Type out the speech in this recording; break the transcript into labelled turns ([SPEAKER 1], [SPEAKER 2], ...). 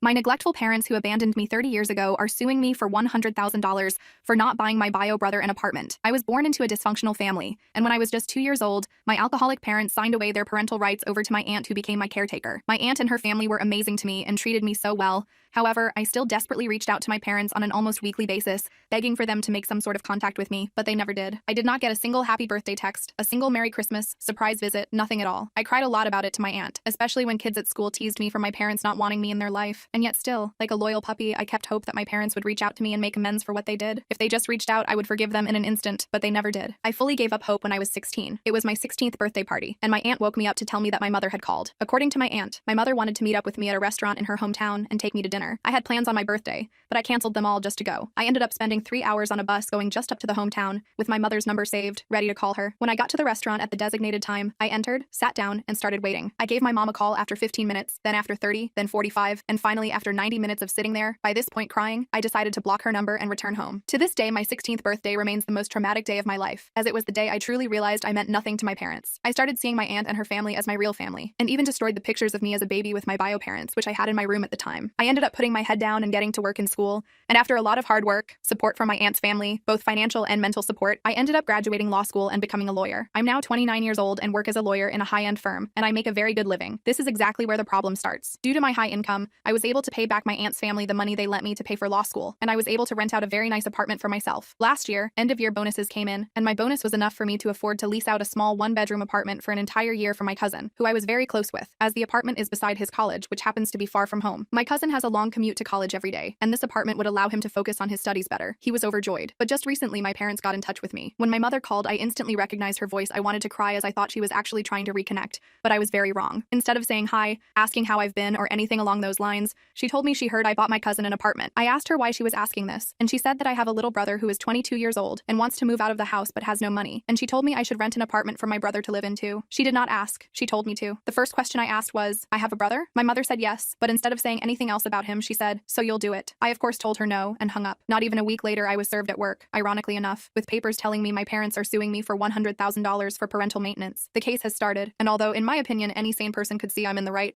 [SPEAKER 1] My neglectful parents who abandoned me 30 years ago are suing me for $100,000 for not buying my bio brother an apartment. I was born into a dysfunctional family, and when I was just 2 years old, my alcoholic parents signed away their parental rights over to my aunt who became my caretaker. My aunt and her family were amazing to me and treated me so well. However, I still desperately reached out to my parents on an almost weekly basis, begging for them to make some sort of contact with me, but they never did. I did not get a single happy birthday text, a single Merry Christmas, surprise visit, nothing at all. I cried a lot about it to my aunt, especially when kids at school teased me for my parents not wanting me in their life. And yet still, like a loyal puppy, I kept hope that my parents would reach out to me and make amends for what they did. If they just reached out, I would forgive them in an instant, but they never did. I fully gave up hope when I was 16. It was my 16th birthday party, and my aunt woke me up to tell me that my mother had called. According to my aunt, my mother wanted to meet up with me at a restaurant in her hometown and take me to dinner. I had plans on my birthday, but I canceled them all just to go. I ended up spending 3 hours on a bus going just up to the hometown with my mother's number saved, ready to call her. When I got to the restaurant at the designated time, I entered, sat down, and started waiting. I gave my mom a call after 15 minutes, then after 30, then 45, and finally after 90 minutes of sitting there, by this point crying, I decided to block her number and return home. To this day, my 16th birthday remains the most traumatic day of my life, as it was the day I truly realized I meant nothing to my parents. I started seeing my aunt and her family as my real family, and even destroyed the pictures of me as a baby with my bio parents, which I had in my room at the time. I ended up putting my head down and getting to work in school, and after a lot of hard work, support from my aunt's family, both financial and mental support, I ended up graduating law school and becoming a lawyer. I'm now 29 years old and work as a lawyer in a high-end firm, and I make a very good living. This is exactly where the problem starts. Due to my high income, I was able to pay back my aunt's family the money they lent me to pay for law school, and I was able to rent out a very nice apartment for myself. Last year, end-of-year bonuses came in, and my bonus was enough for me to afford to lease out a small one-bedroom apartment for an entire year for my cousin, who I was very close with, as the apartment is beside his college, which happens to be far from home. My cousin has a long commute to college every day, and this apartment would allow him to focus on his studies better. He was overjoyed. But just recently, my parents got in touch with me. When my mother called, I instantly recognized her voice. I wanted to cry as I thought she was actually trying to reconnect, but I was very wrong. Instead of saying hi, asking how I've been, or anything along those lines, she told me she heard I bought my cousin an apartment. I asked her why she was asking this, and she said that I have a little brother who is 22 years old and wants to move out of the house but has no money, and she told me I should rent an apartment for my brother to live in too. She did not ask, she told me to. The first question I asked was, I have a brother? My mother said yes, but instead of saying anything else about him, she said, so you'll do it. I of course told her no and hung up. Not even a week later, I was served at work, ironically enough, with papers telling me my parents are suing me for $100,000 for parental maintenance. The case has started, and although in my opinion any sane person could see I'm in the right,